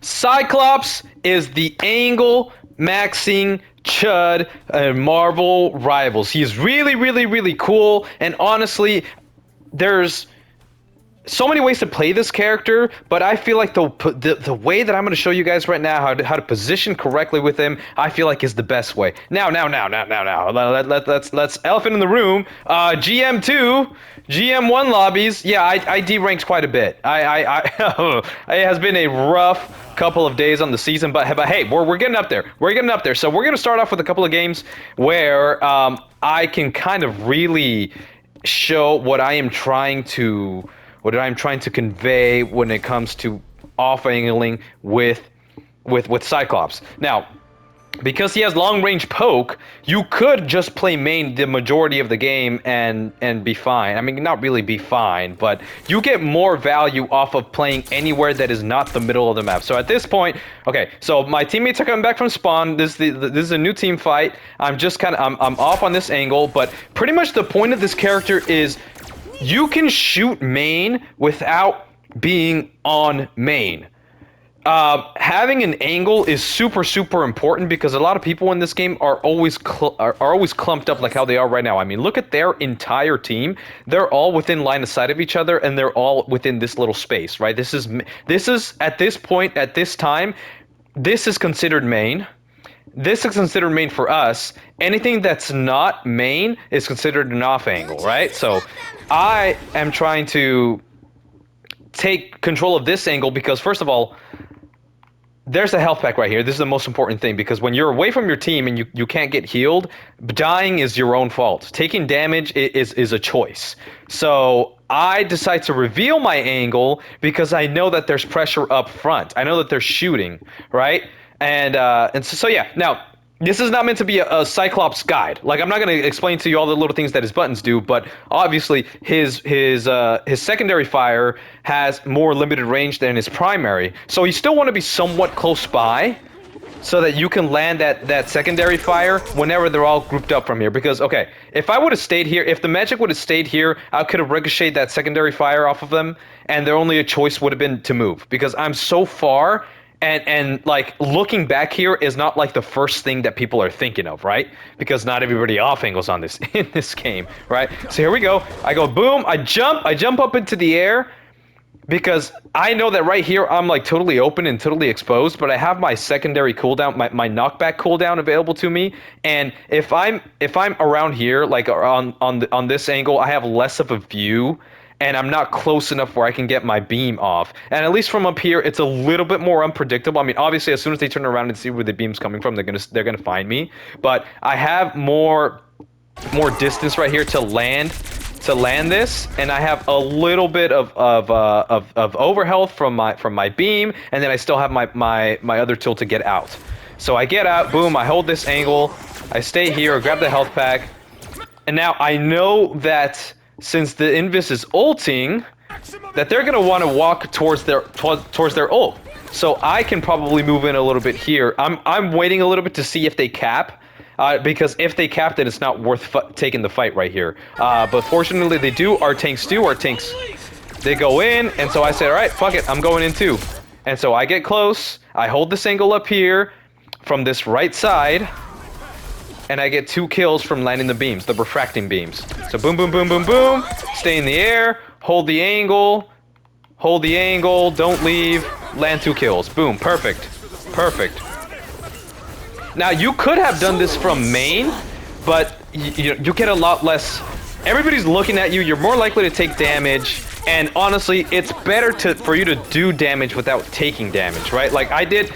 Cyclops is the angle maxing chud Marvel Rivals. He's really, really, really cool, and honestly, there's so many ways to play this character, but I feel like the way that I'm going to show you guys right now how to position correctly with him, I feel like is the best way. Now. Let's elephant in the room. GM2, GM1 lobbies. Yeah, I deranked quite a bit. It has been a rough couple of days on the season, but hey, we're getting up there. We're getting up there. So we're going to start off with a couple of games where I can kind of really show what I'm trying to convey when it comes to off-angling with Cyclops. Now, because he has long-range poke, you could just play main the majority of the game and be fine. I mean, not really be fine, but you get more value off of playing anywhere that is not the middle of the map. So at this point, okay, so my teammates are coming back from spawn. This is a new team fight. I'm off on this angle, but pretty much the point of this character is you can shoot main without being on main. Having an angle is super important because a lot of people in this game are always clumped up like how they are right now. I mean, look at their entire team. They're all within line of sight of each other, and they're all within this little space, right? This is at this point, at this time, this is considered main. This is considered main for us. Anything that's not main is considered an off angle, right? So I am trying to take control of this angle because, first of all, there's a health pack right here. This is the most important thing because when you're away from your team and you can't get healed, dying is your own fault. Taking damage is a choice. So I decide to reveal my angle because I know that there's pressure up front. I know that they're shooting, right? And so yeah. Now, this is not meant to be a Cyclops guide. Like, I'm not going to explain to you all the little things that his buttons do, but obviously his secondary fire has more limited range than his primary. So you still want to be somewhat close by so that you can land that secondary fire whenever they're all grouped up from here. Because, okay, if I would have stayed here, if the magic would have stayed here, I could have ricocheted that secondary fire off of them, and their only choice would have been to move. Because I'm so far... And like looking back here is not like the first thing that people are thinking of, right? Because not everybody off angles on this in this game, right? So here we go. I go boom. I jump up into the air because I know that right here I'm like totally open and totally exposed. But I have my secondary cooldown, my knockback cooldown available to me. And if I'm around here, like on this angle, I have less of a view. And I'm not close enough where I can get my beam off. And at least from up here, it's a little bit more unpredictable. I mean, obviously, as soon as they turn around and see where the beam's coming from, they're gonna find me. But I have more distance right here to land this, and I have a little bit of overhealth from my beam, and then I still have my other tool to get out. So I get out, boom, I hold this angle, I stay here, grab the health pack, and now I know that. Since the Invis is ulting, that they're gonna want to walk towards their ult. So I can probably move in a little bit here. I'm waiting a little bit to see if they cap, because if they cap, then it's not worth taking the fight right here. But fortunately, they do. Our tanks do. Our tanks, they go in, and so I said, all right, fuck it, I'm going in too. And so I get close. I hold this angle up here from this right side. And I get 2 kills from landing the beams, the refracting beams. So boom, boom, boom, boom, boom. Stay in the air. Hold the angle. Hold the angle. Don't leave. Land 2 kills. Boom. Perfect. Perfect. Now, you could have done this from main, but you get a lot less... Everybody's looking at you. You're more likely to take damage. And honestly, it's better for you to do damage without taking damage, right? Like I did...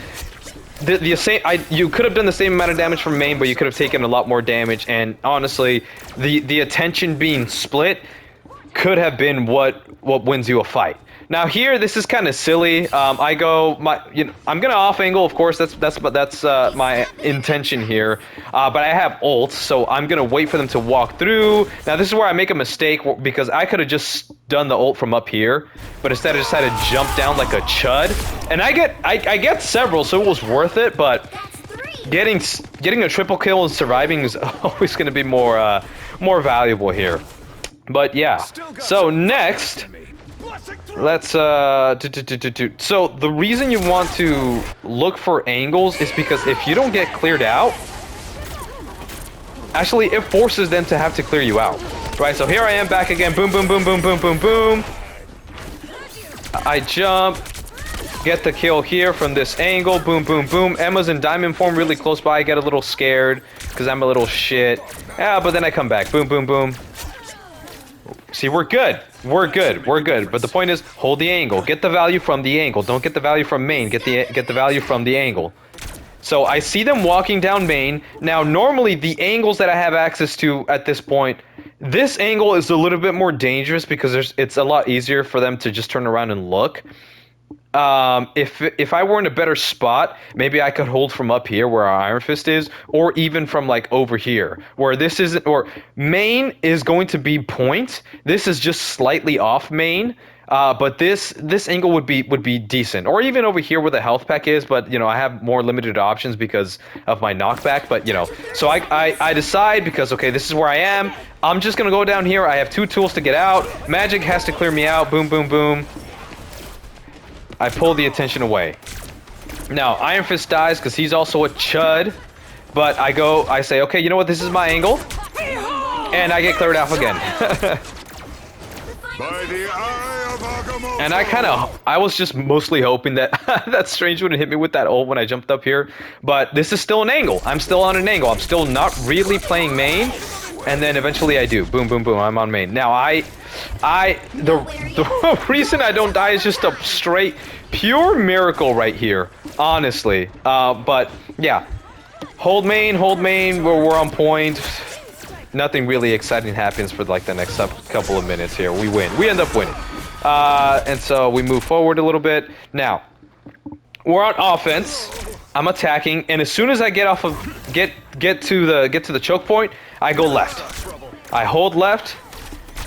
you could have done the same amount of damage from main, but you could have taken a lot more damage. And honestly, the attention being split could have been what wins you a fight. Now here, this is kind of silly. I'm gonna off angle, of course. That's my intention here. But I have ult, so I'm gonna wait for them to walk through. Now this is where I make a mistake because I could have just done the ult from up here, but instead I decided to jump down like a chud. And I get several, so it was worth it. But getting a triple kill and surviving is always gonna be more valuable here. But yeah. So next. Let's So the reason you want to look for angles is because if you don't get cleared out, actually it forces them to have to clear you out. Right, so here I am back again. Boom, boom, boom, boom, boom, boom, boom. I jump. Get the kill here from this angle. Boom, boom, boom. Emma's in diamond form really close by. I get a little scared because I'm a little shit. Yeah, but then I come back. Boom, boom, boom. See, we're good. We're good. We're good. But the point is, hold the angle. Get the value from the angle. Don't get the value from main. Get the value from the angle. So I see them walking down main. Now, normally the angles that I have access to at this point, this angle is a little bit more dangerous because it's a lot easier for them to just turn around and look. If I were in a better spot, maybe I could hold from up here where our Iron Fist is, or even from like over here where this isn't. Or main is going to be point. This is just slightly off main. But this angle would be decent, or even over here where the health pack is. But you know, I have more limited options because of my knockback. But you know, so I decide because okay, this is where I am. I'm just gonna go down here. I have 2 tools to get out. Magic has to clear me out. Boom, boom, boom. I pull the attention away. Now, Iron Fist dies because he's also a chud. But I say, okay, you know what? This is my angle. And I get cleared off again. And I was just mostly hoping that that Strange wouldn't hit me with that ult when I jumped up here. But this is still an angle. I'm still on an angle. I'm still not really playing main. And then eventually I do. Boom, boom, boom. I'm on main. Now, the reason I don't die is just a straight, pure miracle right here. Honestly. But, yeah. Hold main. We're on point. Nothing really exciting happens for like the next couple of minutes here. We win. We end up winning. And so we move forward a little bit. Now, we're on offense. I'm attacking, and as soon as I get to the choke point, I go left. I hold left.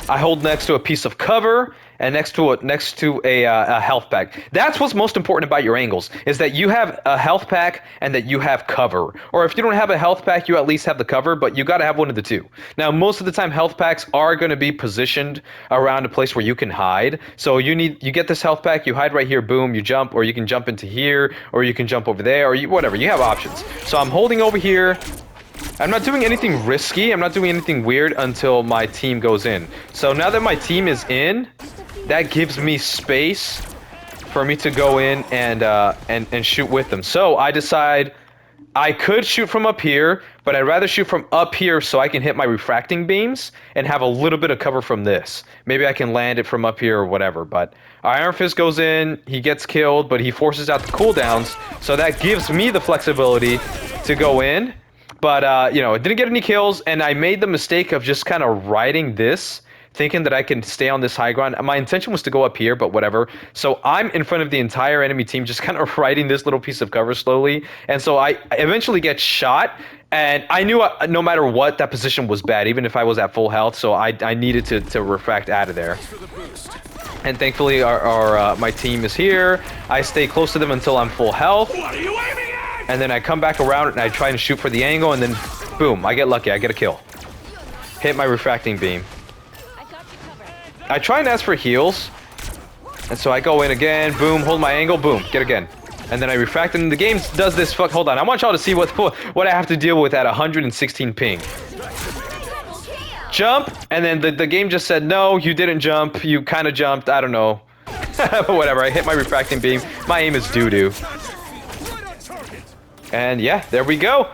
I hold next to a piece of cover and next to a health pack. That's what's most important about your angles, is that you have a health pack and that you have cover. Or if you don't have a health pack, you at least have the cover, but you got to have one of the two. Now, most of the time, health packs are going to be positioned around a place where you can hide. So you get this health pack, you hide right here, boom, you jump, or you can jump into here, or you can jump over there, or whatever. You have options. So I'm holding over here. I'm not doing anything risky. I'm not doing anything weird until my team goes in. So now that my team is in, that gives me space for me to go in and shoot with them. So I decide I could shoot from up here, but I'd rather shoot from up here so I can hit my refracting beams and have a little bit of cover from this. Maybe I can land it from up here or whatever. But Iron Fist goes in, he gets killed, but he forces out the cooldowns. So that gives me the flexibility to go in. But, you know, it didn't get any kills, and I made the mistake of just kind of riding this, thinking that I can stay on this high ground. My intention was to go up here, but whatever. So I'm in front of the entire enemy team, just kind of riding this little piece of cover slowly. And so I eventually get shot, and I knew no matter what, that position was bad, even if I was at full health. So I needed to refract out of there. And thankfully, my team is here. I stay close to them until I'm full health. And then I come back around and I try and shoot for the angle, and then boom, I get lucky. I get a kill. Hit my refracting beam. I try and ask for heals. And so I go in again, boom, hold my angle, boom, get again. And then I refract, and the game does this hold on. I want y'all to see what I have to deal with at 116 ping. Jump, and then the game just said, no, you didn't jump. You kind of jumped, I don't know. But whatever, I hit my refracting beam. My aim is doo-doo. And yeah, there we go.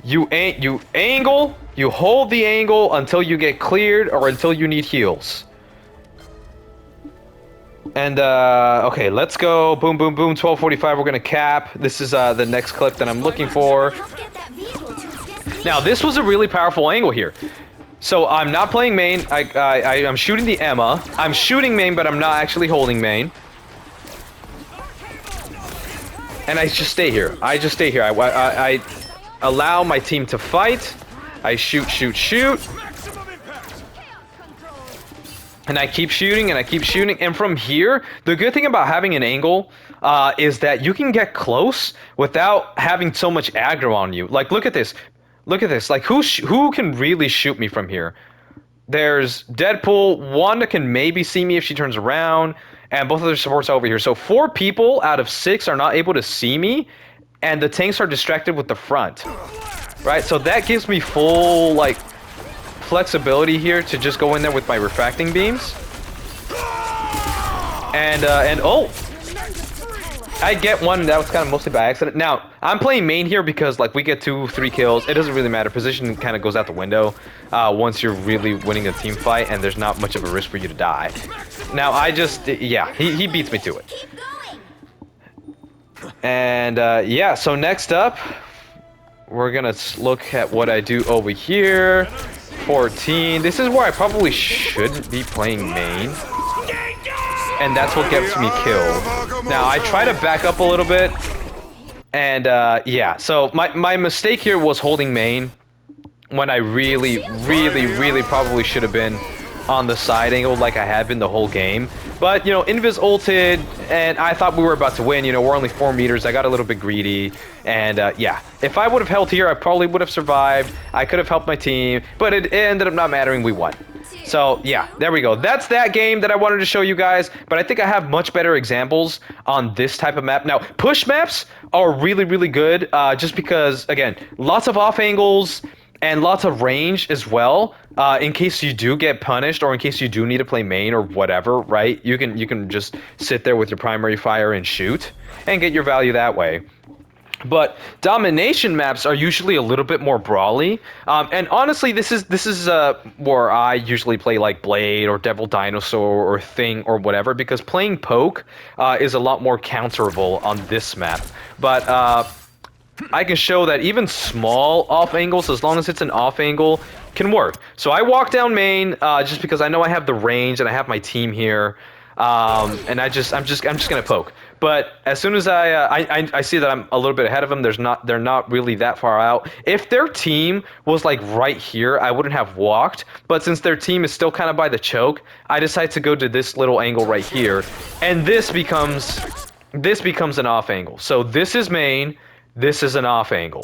You angle, you hold the angle until you get cleared or until you need heals. And okay, let's go. Boom, boom, boom. 12:45. We're gonna cap. This is the next clip that I'm looking for. Now, this was a really powerful angle here. So I'm not playing main. I'm shooting the Emma. I'm shooting main, but I'm not actually holding main. And I just stay here. I just stay here. I allow my team to fight. I shoot. And I keep shooting, and I keep shooting. And from here, the good thing about having an angle is that you can get close without having so much aggro on you. Like, look at this. Look at this. Like, who can really shoot me from here? There's Deadpool. Wanda can maybe see me if she turns around, and both of their supports are over here. So 4 people out of 6 are not able to see me, and the tanks are distracted with the front. Right? So that gives me full, like, flexibility here to just go in there with my refracting beams. And oh! I get one, that was kind of mostly by accident. Now, I'm playing main here because, like, we get 2-3 kills. It doesn't really matter. Position kind of goes out the window once you're really winning a team fight, and there's not much of a risk for you to die. Now, I just, yeah, he beats me to it. And, yeah, so next up, we're gonna look at what I do over here. 14. This is where I probably shouldn't be playing main. And that's what gets me killed. Now, I try to back up a little bit. And, yeah. So, my mistake here was holding main. When I really probably should have been on the side angle like I had been the whole game. But, you know, Invis ulted, and I thought we were about to win. You know, we're only 4 meters. I got a little bit greedy. And, yeah. If I would have held here, I probably would have survived. I could have helped my team. But it ended up not mattering. We won. So, yeah, there we go. That's that game that I wanted to show you guys, but I think I have much better examples on this type of map. Now, push maps are really good, just because, again, lots of off angles and lots of range as well, in case you do get punished or in case you do need to play main or whatever, right? You can just sit there with your primary fire and shoot and get your value that way. But domination maps are usually a little bit more brawly, and honestly, this is where I usually play like Blade or Devil Dinosaur or Thing or whatever, because playing Poke is a lot more counterable on this map. But I can show that even small off angles, as long as it's an off angle, can work. So I walk down main just because I know I have the range and I have my team here. And I'm just gonna poke. But as soon as I see that I'm a little bit ahead of them, they're not really that far out. If their team was like right here, I wouldn't have walked. But since their team is still kind of by the choke, I decide to go to this little angle right here, and this becomes an off angle. So this is main, this is an off angle.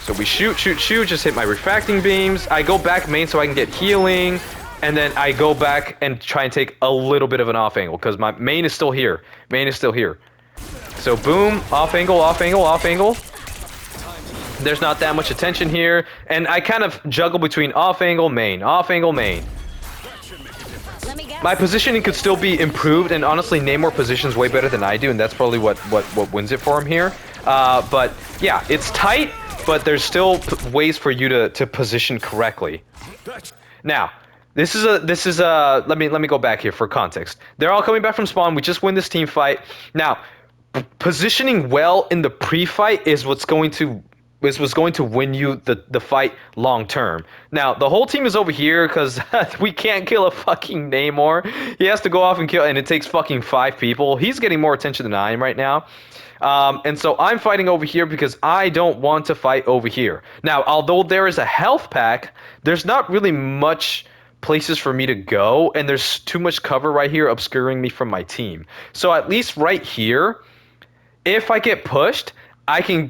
So we shoot, just hit my refracting beams. I go back main so I can get healing. And then I go back and try and take a little bit of an off angle, because my main is still here. Main is still here. So boom, off angle, off angle, off angle. There's not that much attention here. And I kind of juggle between off angle, main, off angle, main. My positioning could still be improved, and honestly, Namor positions way better than I do, and that's probably what wins it for him here. But yeah, it's tight, but there's still ways for you to position correctly. Now, This is let me go back here for context. They're all coming back from spawn. We just win this team fight. Now, positioning well in the pre-fight is what's going to win you the fight long term. Now, the whole team is over here because we can't kill a fucking Namor. He has to go off and kill, and it takes fucking 5 people. He's getting more attention than I am right now. And so I'm fighting over here because I don't want to fight over here. Now, although there is a health pack, there's not really much places for me to go, and there's too much cover right here obscuring me from my team. So at least right here, if I get pushed, I can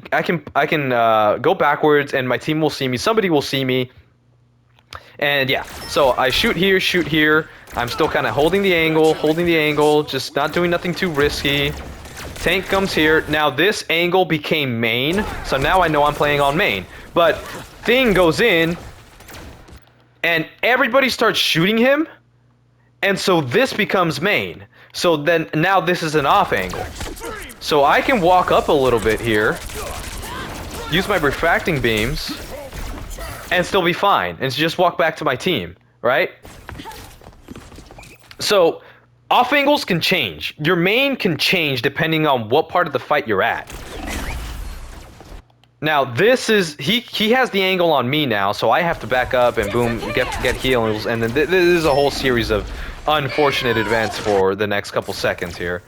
go backwards, and my team will see me. Somebody will see me, and yeah. So I shoot here. I'm still kind of holding the angle, just not doing nothing too risky. Tank comes here. Now this angle became main, so now I know I'm playing on main. But Thing goes in, and everybody starts shooting him, and so this becomes main. So then, now this is an off angle. So I can walk up a little bit here, use my refracting beams, and still be fine, and just walk back to my team, right? So, off angles can change. Your main can change depending on what part of the fight you're at. Now this is, he has the angle on me now, so I have to back up and boom, get heals, and then this is a whole series of unfortunate events for the next couple seconds here.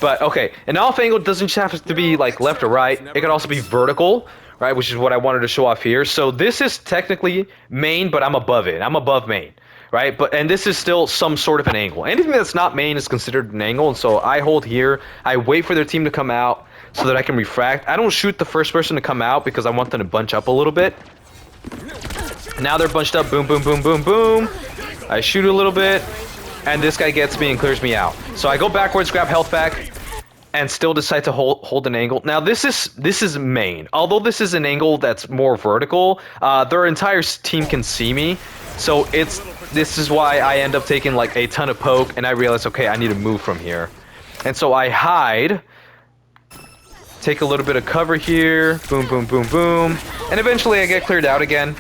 But okay, an off angle doesn't just have to be like left or right, it can also be vertical, right, which is what I wanted to show off here. So this is technically main, but I'm above it, I'm above main, right? And this is still some sort of an angle. Anything that's not main is considered an angle, and so I hold here, I wait for their team to come out, so that I can refract. I don't shoot the first person to come out because I want them to bunch up a little bit. Now they're bunched up. Boom, boom, boom, boom, boom. I shoot a little bit, and this guy gets me and clears me out. So I go backwards, grab health back, and still decide to hold an angle. Now this is main. Although this is an angle that's more vertical, their entire team can see me. So this is why I end up taking like a ton of poke, and I realize, okay, I need to move from here. And so I hide, take a little bit of cover here, boom, boom, boom, boom, and eventually I get cleared out again.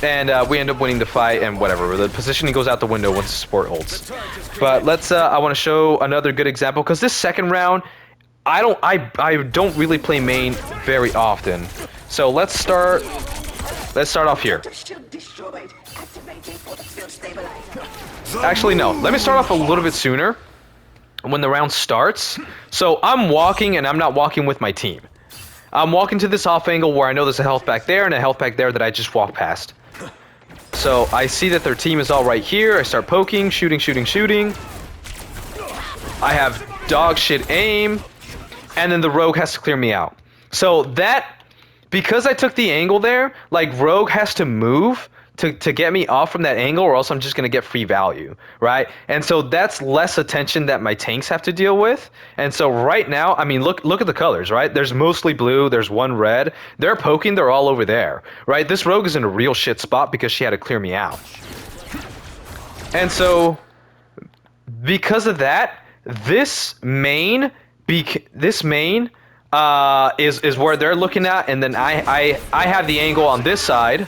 And we end up winning the fight, and whatever. The positioning goes out the window once the support holds. But let's. I want to show another good example because this second round, I don't really play main very often. So let's start. Let's start off here. Actually, no. Let me start off a little bit sooner when the round starts. So I'm walking, and I'm not walking with my team. I'm walking to this off angle where I know there's a health back there and a health back there that I just walked past. So I see that their team is all right here. I start poking, shooting, shooting, shooting. I have dog shit aim, and then the rogue has to clear me out. So that, because I took the angle there, like rogue has to move to get me off from that angle, or else I'm just gonna get free value, right? And so that's less attention that my tanks have to deal with. And so right now, I mean, look at the colors, right? There's mostly blue, there's one red. They're poking, they're all over there, right? This rogue is in a real shit spot because she had to clear me out. And so because of that, this main is where they're looking at, and then I have the angle on this side.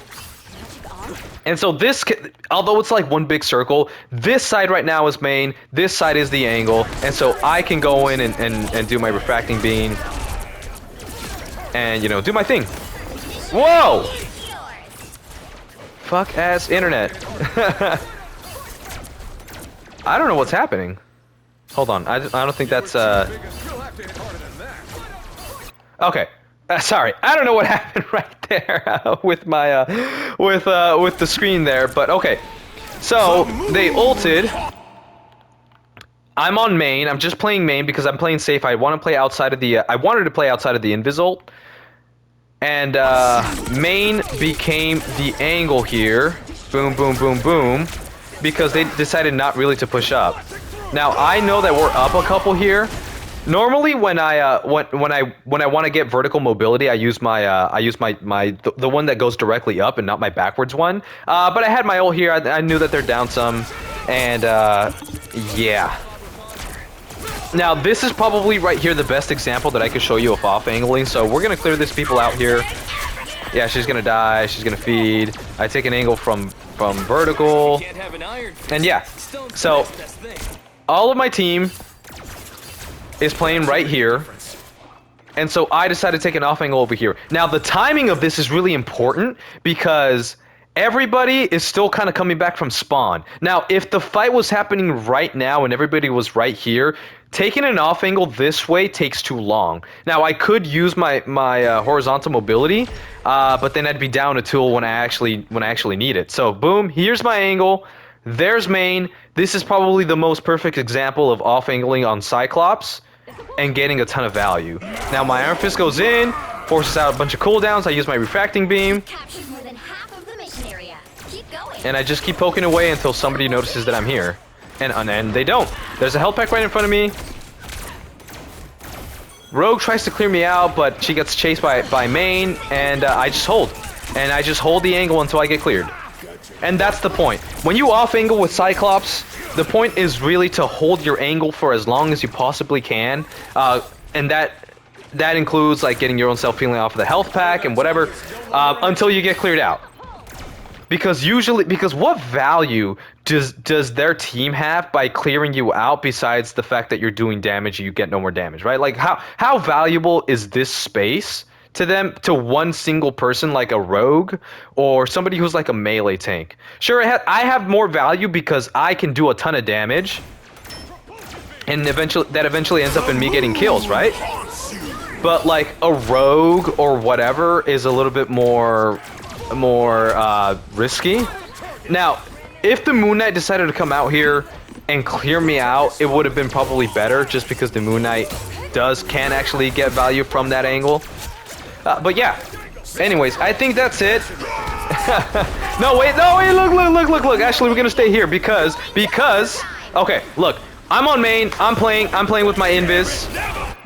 And so this, although it's like one big circle, this side right now is main, this side is the angle, and so I can go in and do my refracting beam, and, you know, do my thing. Whoa! Fuck ass internet. I don't know what's happening. Hold on, I don't think that's, Okay. Sorry, I don't know what happened right there with my with the screen there, but okay. So they ulted. I'm on main. I'm just playing main because I'm playing safe. I want to play outside of the. I wanted to play outside of the invis ult, and main became the angle here. Boom, boom, boom, boom, because they decided not really to push up. Now I know that we're up a couple here. Normally, when I want to get vertical mobility, I use the one that goes directly up and not my backwards one. But I had my ult here. I knew that they're down some, and yeah. Now this is probably right here the best example that I could show you of off angling. So we're gonna clear these people out here. Yeah, she's gonna die. She's gonna feed. I take an angle from vertical, and yeah. So all of my team is playing right here, and so I decided to take an off angle over here. Now the timing of this is really important because everybody is still kind of coming back from spawn. Now if the fight was happening right now and everybody was right here, taking an off angle this way takes too long. Now I could use my horizontal mobility, but then I'd be down a tool when I actually need it. So boom, here's my angle. There's main. This is probably the most perfect example of off angling on Cyclops and getting a ton of value. Now my Iron Fist goes in, forces out a bunch of cooldowns. I use my refracting beam, and I just keep poking away until somebody notices that I'm here. And they don't. There's a health pack right in front of me. Rogue tries to clear me out, but she gets chased by main, and I just hold. And I just hold the angle until I get cleared. And that's the point. When you off angle with Cyclops, the point is really to hold your angle for as long as you possibly can. And that includes like getting your own self healing off of the health pack and whatever, until you get cleared out. Because what value does their team have by clearing you out besides the fact that you're doing damage and you get no more damage, right? Like how valuable is this space to them, to one single person like a rogue or somebody who's like a melee tank? Sure, I have more value because I can do a ton of damage, and eventually ends up in me getting kills, right? But like a rogue or whatever is a little bit more risky. Now, if the Moon Knight decided to come out here and clear me out, it would have been probably better, just because the Moon Knight can actually get value from that angle. But yeah, anyways, I think that's it. No, wait, look. Actually, we're gonna stay here because, okay, look, I'm on main, I'm playing with my invis.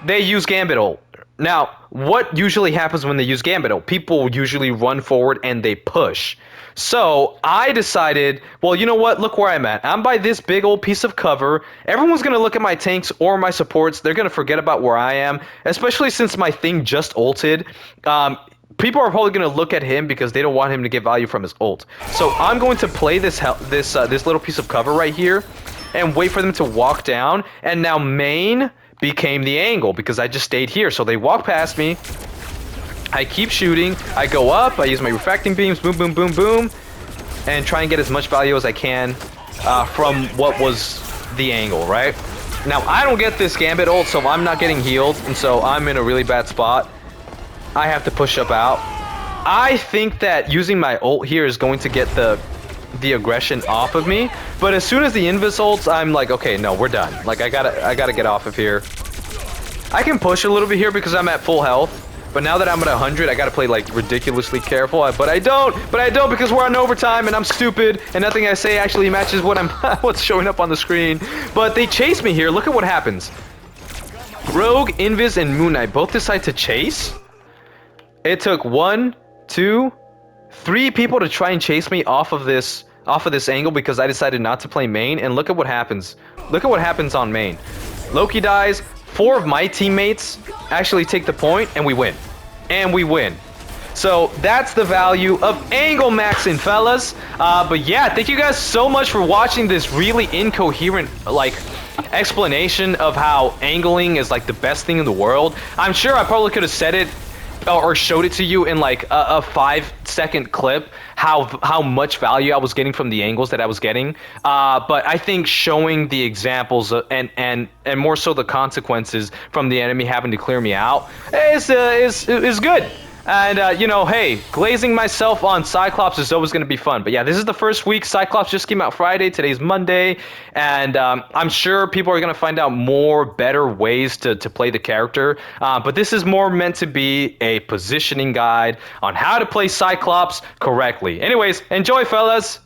They use Gambit ult. Now, what usually happens when they use Gambit ult? People usually run forward and they push. So I decided, well, you know what? Look where I'm at. I'm by this big old piece of cover. Everyone's gonna look at my tanks or my supports. They're gonna forget about where I am, especially since my thing just ulted. People are probably going to look at him because they don't want him to get value from his ult. So I'm going to play this little piece of cover right here and wait for them to walk down. And now main became the angle because I just stayed here. So they walk past me. I keep shooting. I go up. I use my refracting beams. Boom, boom, boom, boom. And try and get as much value as I can from what was the angle, right? Now, I don't get this Gambit ult, so I'm not getting healed. And so I'm in a really bad spot. I have to push up out. I think that using my ult here is going to get the aggression off of me. But as soon as the invis ults, I'm like, okay, no, we're done. Like, I gotta get off of here. I can push a little bit here because I'm at full health. But now that I'm at 100, I gotta play like ridiculously careful. But I don't because we're on overtime and I'm stupid and nothing I say actually matches what what's showing up on the screen. But they chase me here. Look at what happens. Rogue, Invis, and Moon Knight both decide to chase. It took 1, 2, 3 people to try and chase me off of this angle because I decided not to play main, and look at what happens. Look at what happens on main. Loki dies, 4 of my teammates actually take the point, and we win. And we win. So that's the value of angle maxing, fellas. But yeah, thank you guys so much for watching this really incoherent, like, explanation of how angling is like the best thing in the world. I'm sure I probably could have said it or showed it to you in like a 5-second clip how much value I was getting from the angles that I was getting, but I think showing the examples and more so the consequences from the enemy having to clear me out is good. And, you know, hey, glazing myself on Cyclops is always going to be fun. But yeah, this is the first week. Cyclops just came out Friday. Today's Monday. And I'm sure people are going to find out more better ways to play the character. But this is more meant to be a positioning guide on how to play Cyclops correctly. Anyways, enjoy, fellas.